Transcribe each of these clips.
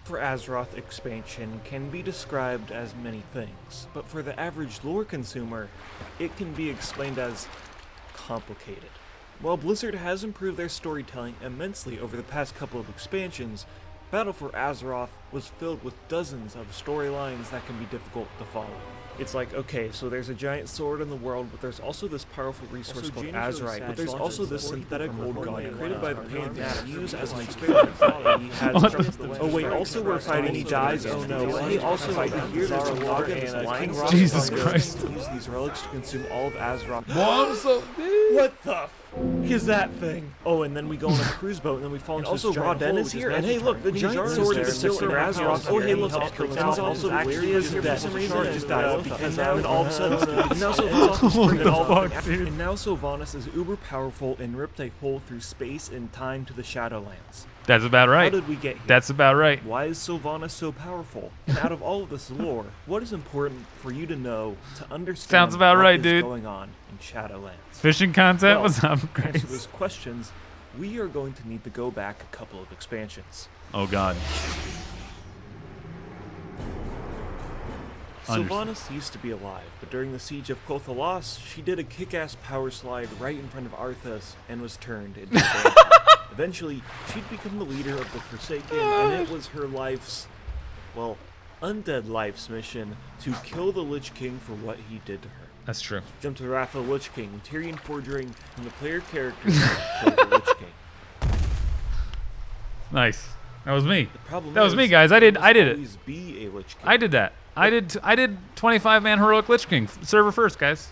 for Azeroth expansion can be described as many things, but for the average lore consumer, it can be explained as complicated. While Blizzard has improved their storytelling immensely over the past couple of expansions, Battle for Azeroth was filled with dozens of storylines that can be difficult to follow. It's like, okay, so there's a giant sword in the world, but there's also this powerful resource called Azerite, but there's also this synthetic old god created by the Pantheon to use as an experiment. And he has oh wait, also we're fighting, he dies, oh no. Hey, also I hear there's a log and a King Rock. Jesus Christ. Use these relics to consume all of Azeroth. Mom, so What the f is that thing? Oh, and then we go on a cruise boat, and then we fall into also this giant Raden hole, is which here, magic and hey, look, time. the giant Jhaman sword is is there, still in Azeroth. Azeroth. Oh, hey, He look, helps Elkins kill him. also Also, actually is is here dead for some for reason, sure, and just dies. died. And And all of a sudden, and now What the fuck, dude? and now Sylvanas is uber powerful and ripped a hole through space and time to the Shadowlands. That's about right. How did we get here? That's about right. Why is Sylvanas so powerful? And out of all of this lore, what is important for you to know to understand Sounds about what right, is dude. going on in Shadowlands? Fishing content Well, was up, to answer Grace. those questions, we are going to need to go back a couple of expansions. Oh God. Sylvanas used to be alive, but during the siege of Kothalas, she did a kick-ass power slide right in front of Arthas and was turned into a bandit. Eventually, she'd become the leader of the Forsaken, and it was her life's, well, undead life's mission to kill the Lich King for what he did to her. That's true. Jump to the wrath of the Lich King, Tyrion Fordring, and the player characters killed the Lich King. Nice. That was me. The problem That was is, me, guys. I there did must it. always be a Lich King. I did that. I did 25-man heroic Lich King. Server first, guys.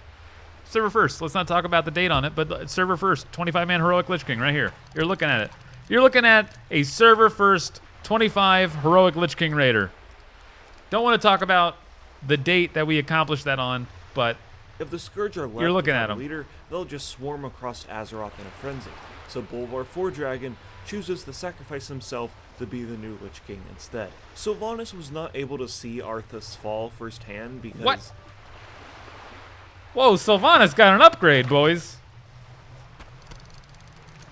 Server first. Let's not talk about the date on it, but server first. 25-man heroic Lich King right here. You're looking at it. You're looking at a server first 25 heroic Lich King raider. Don't want to talk about the date that we accomplished that on, but If the Scourge are left You're looking without at a 'em. leader, they'll just swarm across Azeroth in a frenzy. So Bolvar 4 Dragon chooses to sacrifice himself to be the new Lich King instead. Sylvanas was not able to see Arthas fall firsthand because What? Whoa, Sylvanas got an upgrade, boys.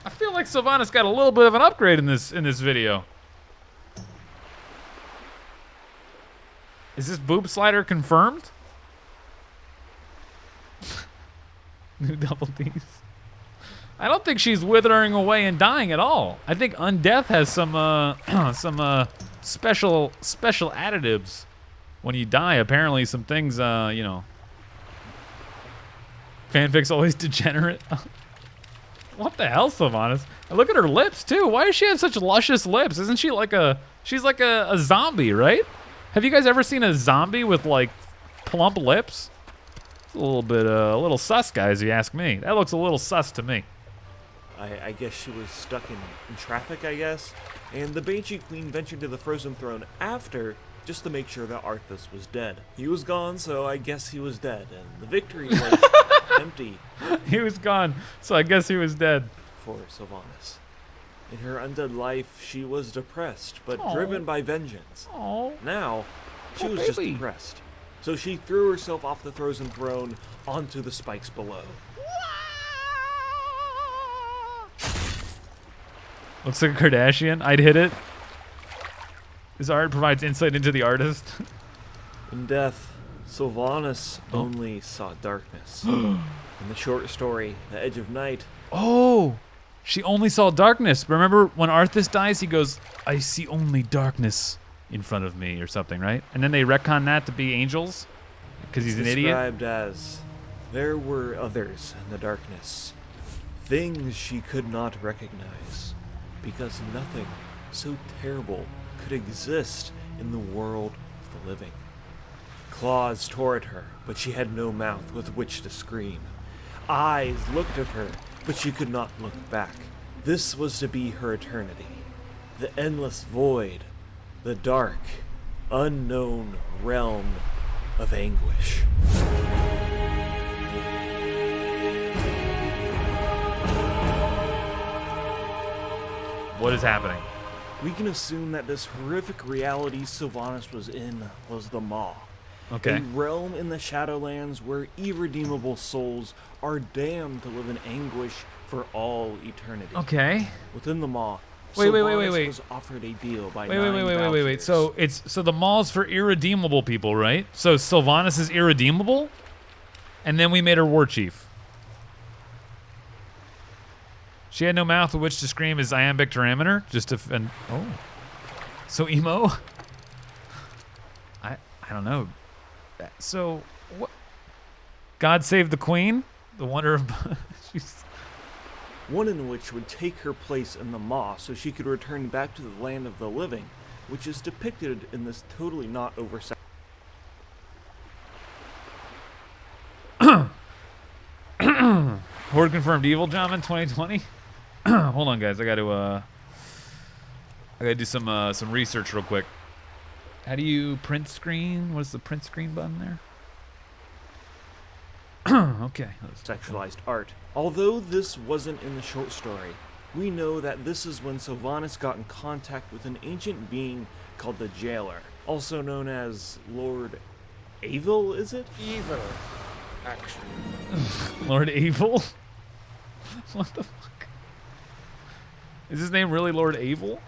I feel like Sylvanas got a little bit of an upgrade in this video. Is this boob slider confirmed? New double D's. I don't think she's withering away and dying at all. I think Undeath has some special additives when you die. Apparently, some things you know. Fanfic's always degenerate. What the hell, Sylvanas? And look at her lips too. Why does she have such luscious lips? Isn't she like she's like a zombie, right? Have you guys ever seen a zombie with like plump lips? It's a little sus, guys, if you ask me. That looks a little sus to me. I guess she was stuck in traffic, I guess. And the Banshee Queen ventured to the Frozen Throne after, just to make sure that Arthas was dead. He was gone, so I guess he was dead. And the victory was empty He was gone, so I guess he was dead. for Sylvanas. In her undead life, she was depressed, but Aw. driven by vengeance. Oh, Now, she Oh, was just baby. depressed. So she threw herself off the Frozen Throne onto the spikes below. looks like a Kardashian. I'd hit it. His art provides insight into the artist. In death, Sylvanas only saw darkness. In the short story, The Edge of Night, Oh, she only saw darkness. Remember when Arthas dies, he goes, I see only darkness in front of me or something, right? And then they retcon that to be angels because he's an idiot. described as, there were others in the darkness, things she could not recognize, because nothing so terrible could exist in the world of the living. Claws tore at her, but she had no mouth with which to scream. Eyes looked at her, but she could not look back. This was to be her eternity. The endless void, the dark, unknown realm of anguish. What is happening? We can assume that this horrific reality Sylvanas was in was the Maw. Okay. A realm in the Shadowlands where irredeemable souls are damned to live in anguish for all eternity. Okay. Within the Maw, Wait. Sylvanas was offered a deal by Wait. 9 vouchers. So the mall's for irredeemable people, right? So Sylvanas is irredeemable, and then we made her war chief. She had no mouth with which to scream his iambic pentameter, just to oh. So emo. I don't know. So what? God save the queen. The wonder of. She's... One in which would take her place in the maw so she could return back to the land of the living, which is depicted in this totally not oversized. Horde confirmed evil, Jhaman 2020. Hold on, guys. I gotta do some research real quick. How do you print screen? What's the print screen button there? Okay. Sexualized art. Although this wasn't in the short story, we know that this is when Sylvanas got in contact with an ancient being called the Jailer, also known as Lord Evil, is it? Evil, actually. Lord Evil? What the fuck? Is his name really Lord Evil?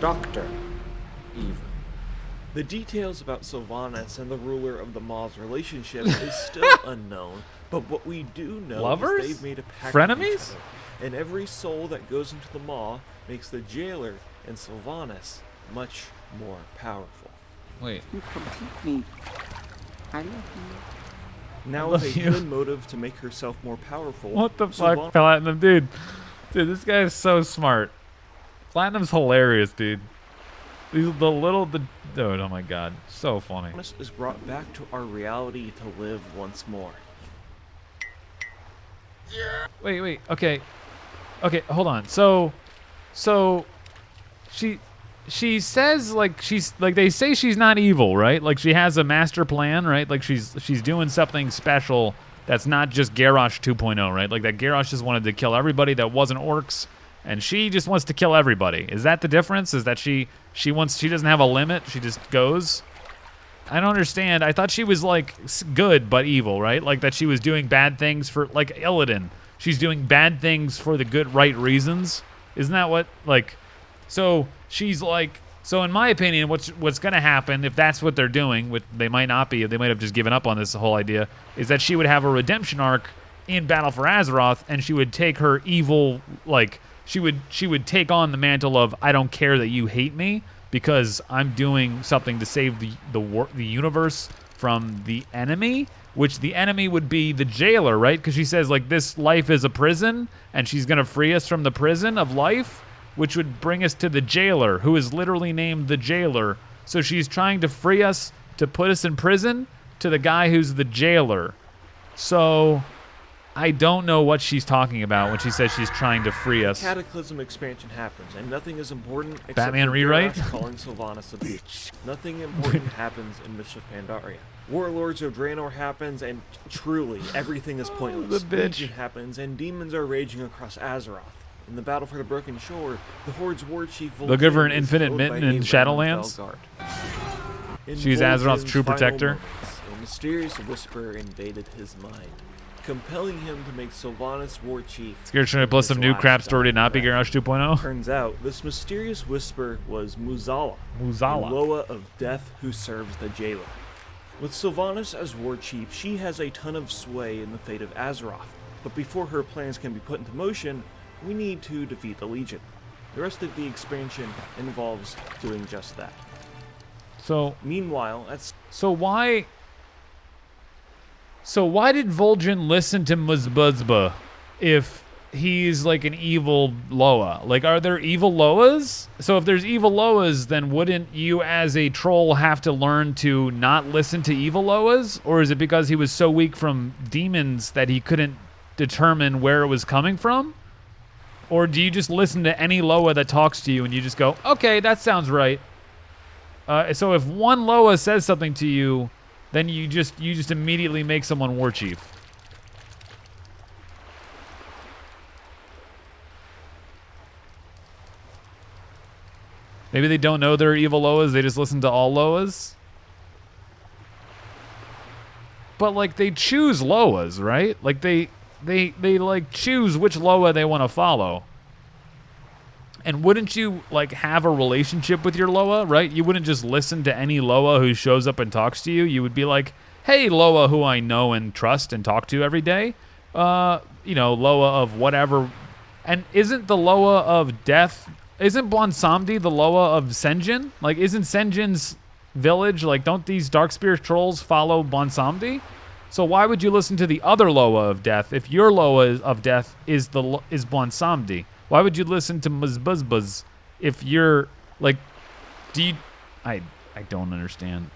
Dr. Evil. The details about Sylvanas and the ruler of the Maw's relationship is still unknown, but what we do know Lovers? is they've made a pact Frenemies? with each other, and every soul that goes into the Maw makes the Jailer and Sylvanas much more powerful. Wait. You complete me. I love you. Now I with love a you. hidden motive to make herself more powerful. What the fuck, Sylvanas Platinum, dude? Dude, this guy is so smart. Platinum's hilarious, dude. Dude, oh my god, so funny. is brought back to our reality to live once more. Wait, okay, hold on. So, she says they say she's not evil, right? Like she has a master plan, right? Like she's doing something special that's not just Garrosh 2.0, right? Like that Garrosh just wanted to kill everybody that wasn't orcs, and she just wants to kill everybody. Is that the difference? Is that she doesn't have a limit? She just goes? I don't understand. I thought she was like good but evil, right? Like that she was doing bad things for like Illidan. She's doing bad things for the good right reasons. Isn't that what like? So she's like. So in my opinion, what's gonna happen if that's what they're doing? Which they might not be. They might have just given up on this whole idea. Is that she would have a redemption arc in Battle for Azeroth, and she would take her evil like. She would take on the mantle of I don't care that you hate me because I'm doing something to save the universe from the enemy, which the enemy would be the Jailer, right? Because she says like this life is a prison and she's gonna free us from the prison of life, which would bring us to the Jailer, who is literally named the Jailer. So she's trying to free us to put us in prison to the guy who's the Jailer. So I don't know what she's talking about when she says she's trying to free us. Cataclysm expansion happens, and nothing is important except Batman for rewrite? Garrosh calling Sylvanas a bitch. Nothing important happens in Mists of Pandaria. Warlords of Draenor happens, and truly, everything is pointless. The bitch. Legion happens, and demons are raging across Azeroth. In the battle for the Broken Shore, the Horde's war chief Vol'jin They'll give her an is infinite killed mitten by in a Shadowlands? random Felguard. In She's Azeroth's Vol'jin's true final protector? moments, a mysterious whisper invaded his mind, compelling him to make Sylvanas war chief. Scared trying to plus some new crap story to not be Garrosh 2.0? Turns out, this mysterious whisper was Muzala, Muzala. a Loa of death who serves the Jailer. With Sylvanas as war chief, she has a ton of sway in the fate of Azeroth, but before her plans can be put into motion, we need to defeat the Legion. The rest of the expansion involves doing just that. So Meanwhile, why did Vol'jin listen to Muzbuzba if he's like an evil Loa? Like, are there evil Loas? So if there's evil Loas, then wouldn't you as a troll have to learn to not listen to evil Loas? Or is it because he was so weak from demons that he couldn't determine where it was coming from? Or do you just listen to any Loa that talks to you and you just go, okay, that sounds right? So if one Loa says something to you, then you just immediately make someone war chief. Maybe they don't know they're evil Loas, they just listen to all Loas. But like they choose Loas, right? Like they like choose which Loa they want to follow. And wouldn't you like have a relationship with your Loa, right? You wouldn't just listen to any Loa who shows up and talks to you. You would be like, hey, Loa, who I know and trust and talk to every day. Loa of whatever. And isn't the Loa of death, isn't Blansamdi the Loa of Senjin? Like, isn't Senjin's village, like, don't these Darkspear trolls follow Blansamdi? So why would you listen to the other Loa of death if your Loa of death is Blansamdi? Why would you listen to Muzbuzbuz if you're, like, I don't understand.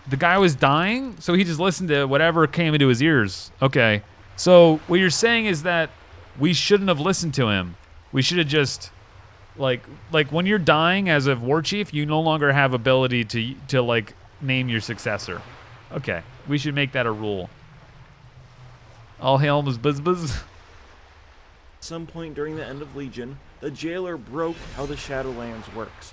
The guy was dying, so he just listened to whatever came into his ears. Okay. So what you're saying is that we shouldn't have listened to him. We should have just, like when you're dying as a war chief, you no longer have ability to like name your successor. Okay. We should make that a rule. All hail Muzbuzbuz. At some point during the end of Legion, the jailer broke how the Shadowlands works.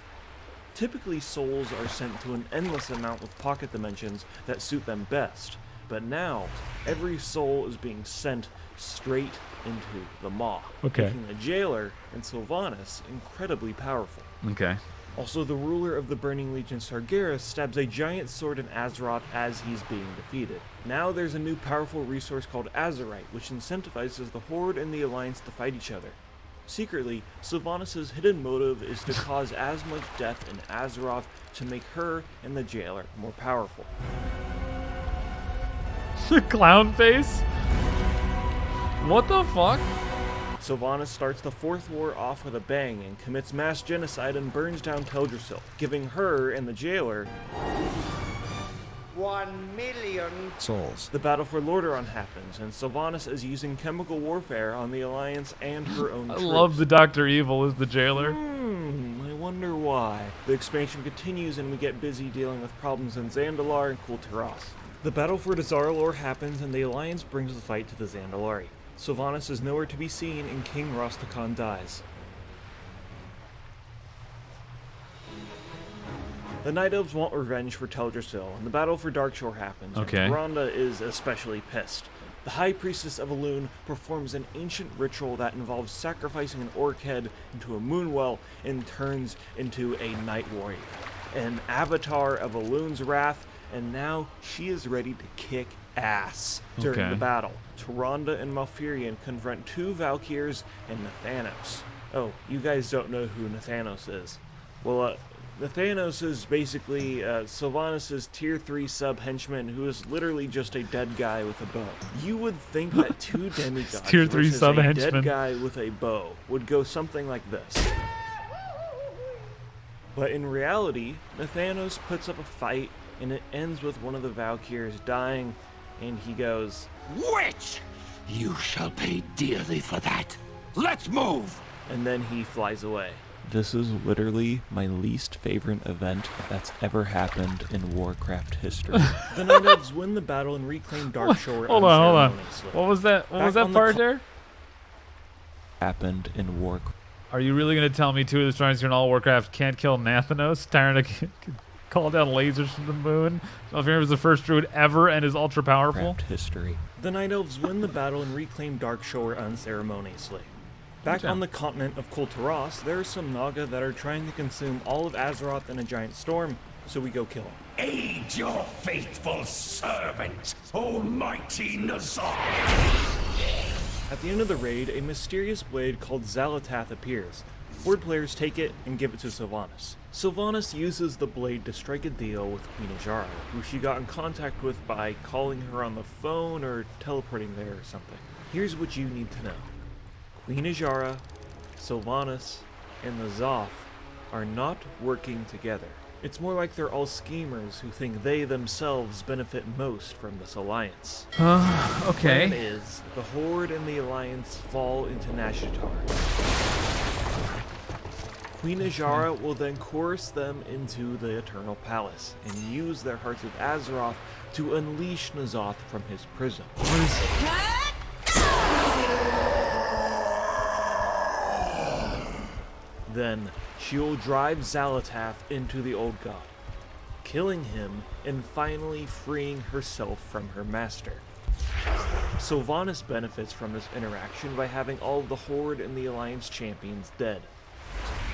Typically, souls are sent to an endless amount of pocket dimensions that suit them best, but now, every soul is being sent straight into the Maw, making the jailer and Sylvanas incredibly powerful. Okay. Also, the ruler of the Burning Legion, Sargeras, stabs a giant sword in Azeroth as he's being defeated. Now there's a new powerful resource called Azerite, which incentivizes the Horde and the Alliance to fight each other. Secretly, Sylvanas' hidden motive is to cause as much death in Azeroth to make her and the jailer more powerful. Clown face? What the fuck? Sylvanas starts the Fourth War off with a bang and commits mass genocide and burns down Teldrassil, giving her and the jailer 1,000,000 souls. The battle for Lordaeron happens, and Sylvanas is using chemical warfare on the Alliance and her own troops. I love the Dr. Evil as the jailer. I wonder why. The expansion continues and we get busy dealing with problems in Zandalar and Kul'Tiras. The battle for Dazar'alor happens and the Alliance brings the fight to the Zandalari. Sylvanas is nowhere to be seen and King Rastakhan dies. The Night Elves want revenge for Teldrassil, and the battle for Darkshore happens, Okay. and Rhonda is especially pissed. The High Priestess of Elune performs an ancient ritual that involves sacrificing an orc head into a moonwell and turns into a Night Warrior, an avatar of Elune's wrath, and now she is ready to kick ass during the battle. Tyrande and Malfurion confront two Valkyrs and Nathanos. Oh, you guys don't know who Nathanos is. Well, Nathanos is basically Sylvanas' tier 3 sub-henchman who is literally just a dead guy with a bow. You would think that two demigods tier 3 versus a sub-henchman. dead guy with a bow would go something like this. But in reality, Nathanos puts up a fight and it ends with one of the Valkyrs dying, and he goes, Witch! You shall pay dearly for that. Let's move! and then he flies away. This is literally my least favorite event that's ever happened in Warcraft history. The Night Elves win the battle and reclaim Darkshore Hold on. unceremoniously. What was that? What Back was that on the part there? Happened in Warcraft. Are you really going to tell me two of the strongest in all Warcraft can't kill Nathanos, trying to call down lasers from the moon? Malfurion was the first druid ever and is ultra powerful. History. The Night Elves win the battle and reclaim Darkshore unceremoniously. Back on the continent of Kul'Tiras, there are some Naga that are trying to consume all of Azeroth in a giant storm, so we go kill them. Aid your faithful servant, almighty Nazar! At the end of the raid, a mysterious blade called Xalatath appears. Horde players take it and give it to Sylvanas. Sylvanas uses the blade to strike a deal with Queen Azshara, who she got in contact with by calling her on the phone or teleporting there or something. Here's what you need to know. Queen Azshara, Sylvanas, and the Zoth are not working together. It's more like they're all schemers who think they themselves benefit most from this alliance. Okay. Plan is, the Horde and the Alliance fall into Nashatar. Queen Azshara will then coerce them into the Eternal Palace and use their Hearts of Azeroth to unleash N'Zoth from his prison. Then, she will drive Xalatath into the Old God, killing him and finally freeing herself from her master. Sylvanas benefits from this interaction by having all of the Horde and the Alliance champions dead.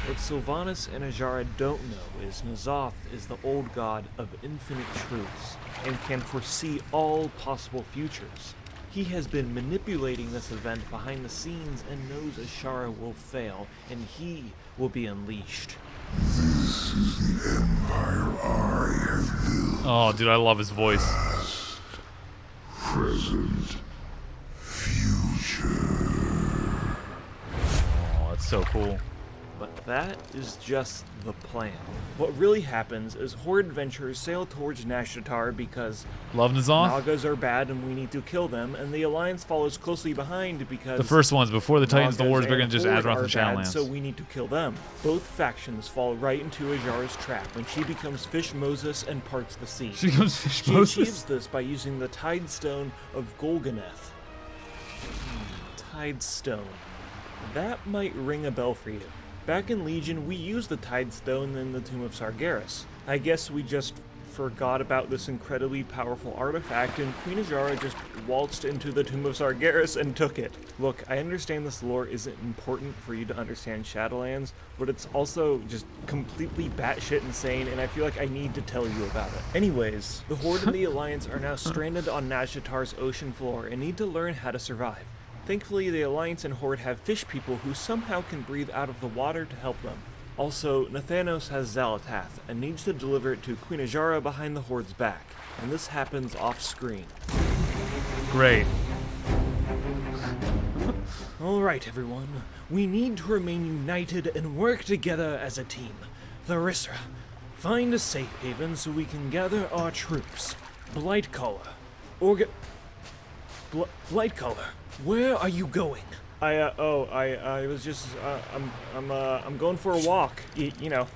What Sylvanas and Azshara don't know is N'Zoth is the old god of infinite truths and can foresee all possible futures. He has been manipulating this event behind the scenes and knows Azshara will fail and he will be unleashed. This is the empire I have built. Oh, dude, I love his voice. Present. Future. Oh, that's so cool. But that is just the plan. What really happens is Horde adventurers sail towards Nash'Atar because Love N'Zoth? Nagas are bad and we need to kill them, and the Alliance follows closely behind because The first ones, before the Titans, the Nagas Wars begin, and just Horde Azeroth are and bad, Shadowlands. so we need to kill them. Both factions fall right into Azshara's trap when she becomes Fish Moses and parts the sea. She becomes Fish She Moses. achieves this by using the Tide Stone of Golganeth. Tide Stone. That might ring a bell for you. Back in Legion, we used the Tide Stone in the Tomb of Sargeras. I guess we just forgot about this incredibly powerful artifact, and Queen Azshara just waltzed into the Tomb of Sargeras and took it. Look, I understand this lore isn't important for you to understand Shadowlands, but it's also just completely batshit insane, and I feel like I need to tell you about it. Anyways, the Horde and the Alliance are now stranded on Nash'Atar's ocean floor and need to learn how to survive. Thankfully, the Alliance and Horde have fish people who somehow can breathe out of the water to help them. Also, Nathanos has Xal'atath and needs to deliver it to Queen Azshara behind the Horde's back, and this happens off-screen. Great. Alright everyone, we need to remain united and work together as a team. Tharisra, find a safe haven so we can gather our troops. Blightcaller, Blightcaller, where are you going? I was just, I'm going for a walk. You know,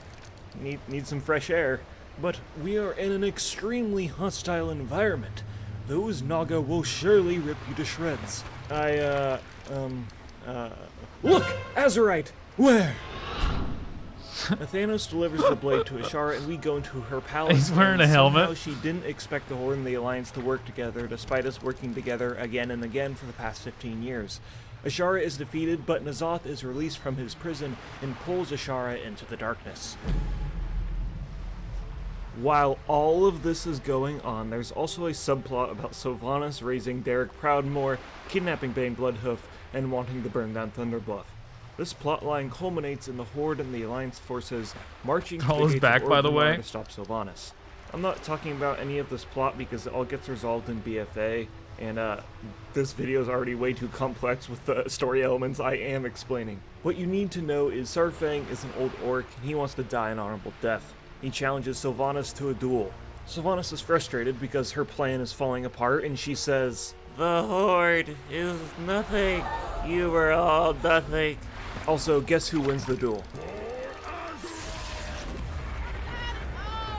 need some fresh air. But we are in an extremely hostile environment. Those Naga will surely rip you to shreds. Look! Azerite! Where? Nathanos delivers the blade to Azshara and we go into her palace. He's wearing and a helmet. somehow she didn't expect the Horde and the Alliance to work together despite us working together again and again for the past 15 years. Azshara is defeated, but N'Zoth is released from his prison and pulls Azshara into the darkness. While all of this is going on, there's also a subplot about Sylvanas raising Derek Proudmoore, kidnapping Bane Bloodhoof, and wanting to burn down Thunderbluff. This plotline culminates in the Horde and the Alliance forces marching to the Call us gates back, of by the Orgrimmar way. to stop Sylvanas. I'm not talking about any of this plot because it all gets resolved in BFA, and this video is already way too complex with the story elements I am explaining. What you need to know is Sarfang is an old orc, and he wants to die an honorable death. He challenges Sylvanas to a duel. Sylvanas is frustrated because her plan is falling apart, and she says, "The Horde is nothing. You were all nothing." Also, guess who wins the duel?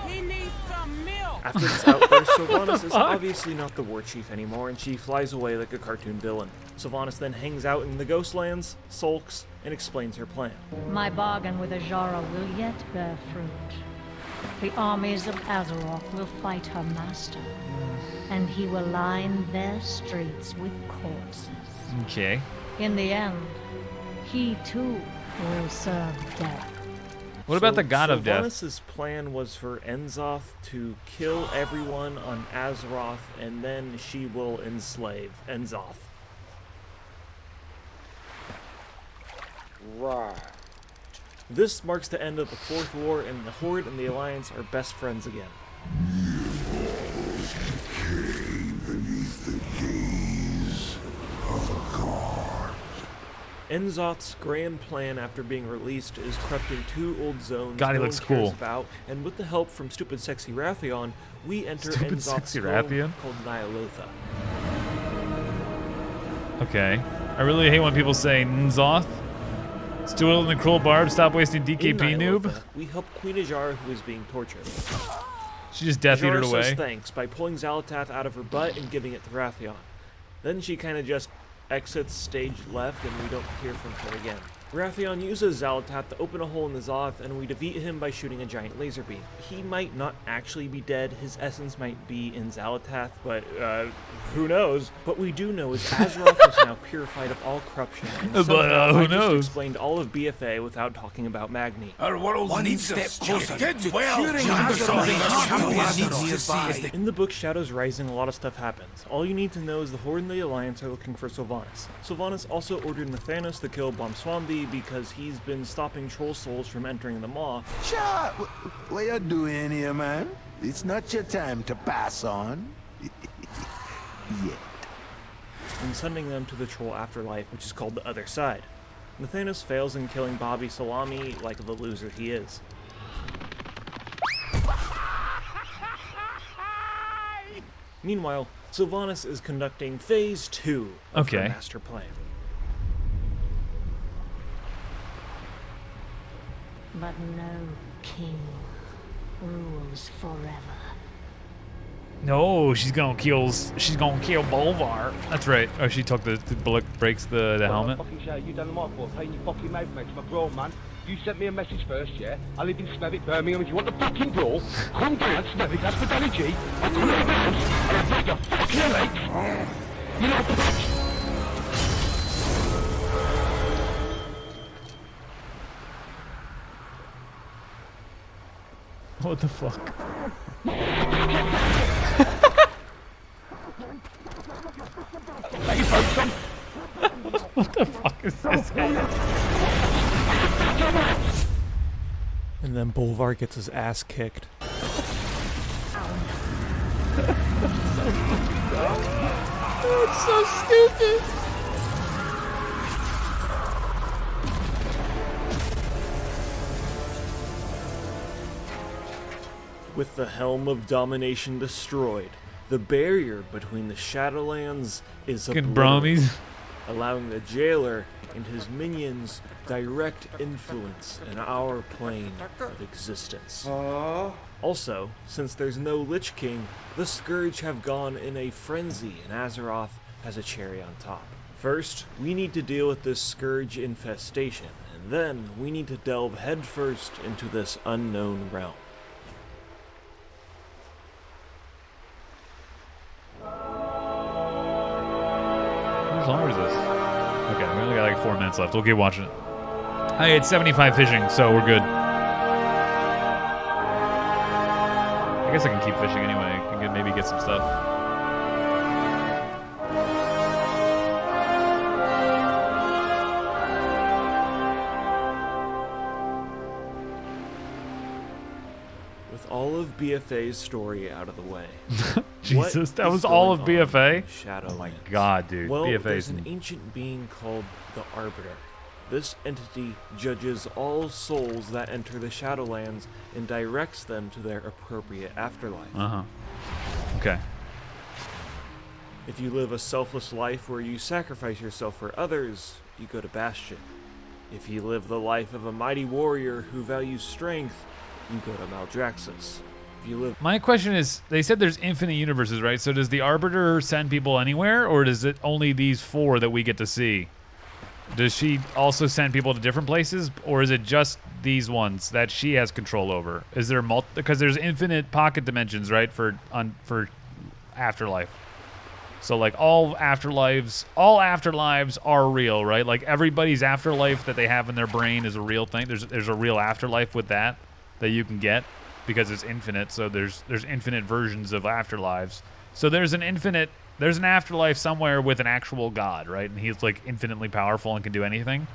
He needs some milk. After this outburst, Sylvanas is obviously not the war chief anymore, and she flies away like a cartoon villain. Sylvanas then hangs out in the Ghostlands, sulks, and explains her plan. My bargain with Azshara will yet bear fruit. The armies of Azeroth will fight her master, and he will line their streets with corpses. Okay. In the end, he too will serve death. What about the God of Death? Sylvanas' plan was for N'Zoth to kill everyone on Azeroth, and then she will enslave N'Zoth. Right. This marks the end of the Fourth War, and the Horde and the Alliance are best friends again. Beneath the gaze of a god. N'Zoth's grand plan after being released is corrupting two old zones God, he no looks one cares cool. about, and with the help from Stupid Sexy Rathion, we enter Stupid N'Zoth's Sexy home Rathion? called Nyalotha. Okay. I really hate when people say N'Zoth. Still in the cruel barb, stop wasting In DKP noob. Nyalotha, we help Queen Azshara, who is being tortured. She just death eatered Azshara away. says thanks by pulling Xal'atath out of her butt and giving it to Rathion. Then she kind of just exits stage left and we don't hear from her again. Wrathion uses Xal'atath to open a hole in the Zoth, and we defeat him by shooting a giant laser beam. He might not actually be dead, his essence might be in Xal'atath, but who knows? What we do know is Azeroth is now purified of all corruption, and somehow who I just knows? explained all of BFA without talking about Magni. Our world One needs step us closer Get to well, curing Jhaman. Azeroth. Champion Azeroth needs to see nearby. us. In the book Shadows Rising, a lot of stuff happens. All you need to know is the Horde and the Alliance are looking for Sylvanas. Sylvanas also ordered Nathanos to kill Bomswambi because he's been stopping troll souls from entering the Maw. Cha, what you doing here, man? It's not your time to pass on. Yet. and sending them to the troll afterlife, which is called the Other Side. Nathanos fails in killing Bobby Salami like the loser he is. Meanwhile, Sylvanas is conducting Phase 2 of her master plan. But no king rules forever. No, she's gonna kill Bolvar. That's right. Oh, she took the bullet, breaks the helmet. Fucking show, you done my fault. Paying your fucking mouth, mate. I'm a grown man. You sent me a message first, yeah? I live in Smethwick, Birmingham. If you want the fucking brawl, come down to Smethwick. That's for Danny G. I'll come to the house and I'll break your fucking leg. You know, bitch. What the fuck? What the fuck is this? And then Bolvar gets his ass kicked. That's so stupid. With the Helm of Domination destroyed, the barrier between the Shadowlands is Fucking obliterated, bromies. allowing the jailer and his minions direct influence in our plane of existence. Also, since there's no Lich King, the Scourge have gone in a frenzy, and Azeroth has a cherry on top. First, we need to deal with this Scourge infestation, and then we need to delve headfirst into this unknown realm. How long is this? Okay, we only got like 4 minutes left. We'll keep watching it. I had 75 fishing, so we're good. I guess I can keep fishing anyway. I can maybe get some stuff. With all of BFA's story out of the way. Jesus, that what was is all of going on BFA? in Shadowlands? Oh my god, dude. Well, BFA there's is an ancient being called the Arbiter. This entity judges all souls that enter the Shadowlands and directs them to their appropriate afterlife. Okay. If you live a selfless life where you sacrifice yourself for others, you go to Bastion. If you live the life of a mighty warrior who values strength, you go to Maldraxxus. If you live My question is, they said there's infinite universes, right? So does the Arbiter send people anywhere, or does it only these 4 that we get to see? Does she also send people to different places, or is it just these ones that she has control over? Is there because there's infinite pocket dimensions, right, for afterlife. So like all afterlives are real, right? Like everybody's afterlife that they have in their brain is a real thing. There's a real afterlife with that you can get because it's infinite. So there's infinite versions of afterlives. So there's an afterlife somewhere with an actual god, right? And he's like infinitely powerful and can do anything.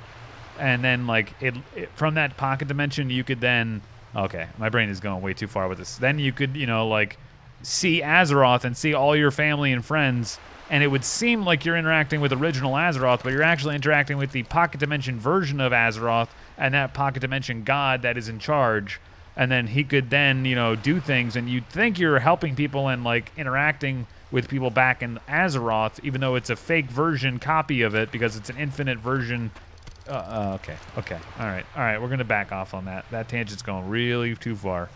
And then like it from that pocket dimension, you could then, okay, my brain is going way too far with this. Then you could, like see Azeroth and see all your family and friends, and it would seem like you're interacting with original Azeroth, but you're actually interacting with the pocket dimension version of Azeroth and that pocket dimension god that is in charge. And then he could then, do things, and you'd think you're helping people and like interacting with people back in Azeroth, even though it's a fake version copy of it because it's an infinite version. Okay, all right, we're gonna back off on that. That tangent's going really too far.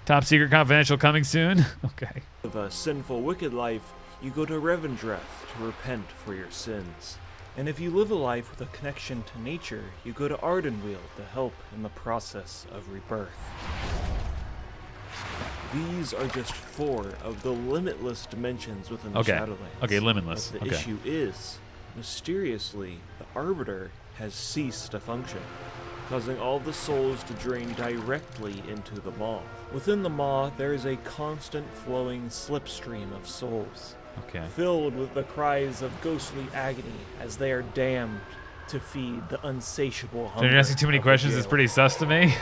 Top Secret Confidential coming soon. Okay. of a sinful, wicked life, you go to Revendreth to repent for your sins. And if you live a life with a connection to nature, you go to Ardenweald to help in the process of rebirth. These are just 4 of the limitless dimensions within the Shadowlands. Okay, limitless. But the issue is, mysteriously, the Arbiter has ceased to function, causing all the souls to drain directly into the Maw. Within the Maw, there is a constant flowing slipstream of souls, filled with the cries of ghostly agony as they are damned to feed the unsatiable hunger. So you're asking too many questions. It's pretty sus to me.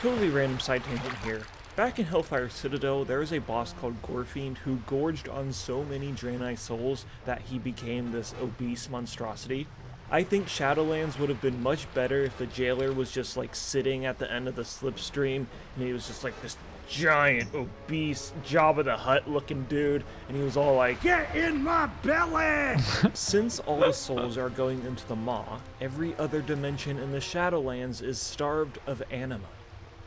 Totally random side tangent here. Back in Hellfire Citadel, there was a boss called Gorefiend who gorged on so many Draenei souls that he became this obese monstrosity. I think Shadowlands would have been much better if the jailer was just like sitting at the end of the slipstream and he was just like this giant, obese, Jabba the Hutt looking dude, and he was all like, "Get in my belly!" Since all the souls are going into the Maw, every other dimension in the Shadowlands is starved of anima.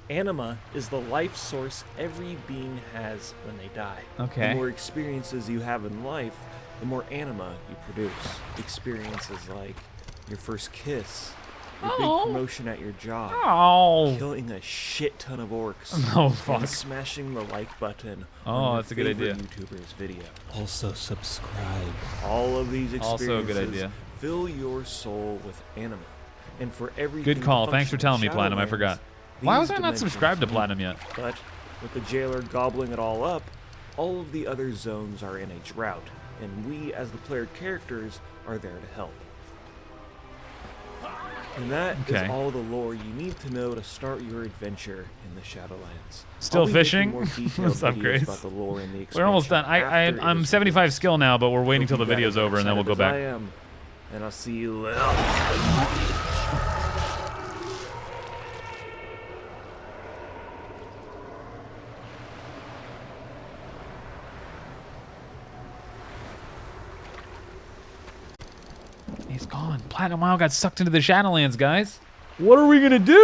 Anima is the life source every being has when they die. Okay. The more experiences you have in life, the more anima you produce. Experiences like your first kiss, your big promotion at your job, killing a shit ton of orcs, and smashing the like button on that's a your good favorite idea. YouTuber's video. Also subscribe. All of these experiences Also a good idea. fill your soul with anima. And for everything Good call. to Thanks for function telling me, in Platinum. I Shadowlands, forgot. Why was these I not subscribed to dimensions Platinum yet? But with the jailer gobbling it all up, all of the other zones are in a drought, and we as the player characters are there to help. And that is all the lore you need to know to start your adventure in the Shadowlands. Still I'll be making fishing? more detailed What's up, videos Grace? about the lore and the We're almost expansion done. after it I'm is 75 released. skill now, but we're waiting till Hope the you guys video's are over and then we'll go excited as I back. am, and I'll see you later. He's gone. Platinum WoW got sucked into the Shadowlands, guys. What are we gonna do?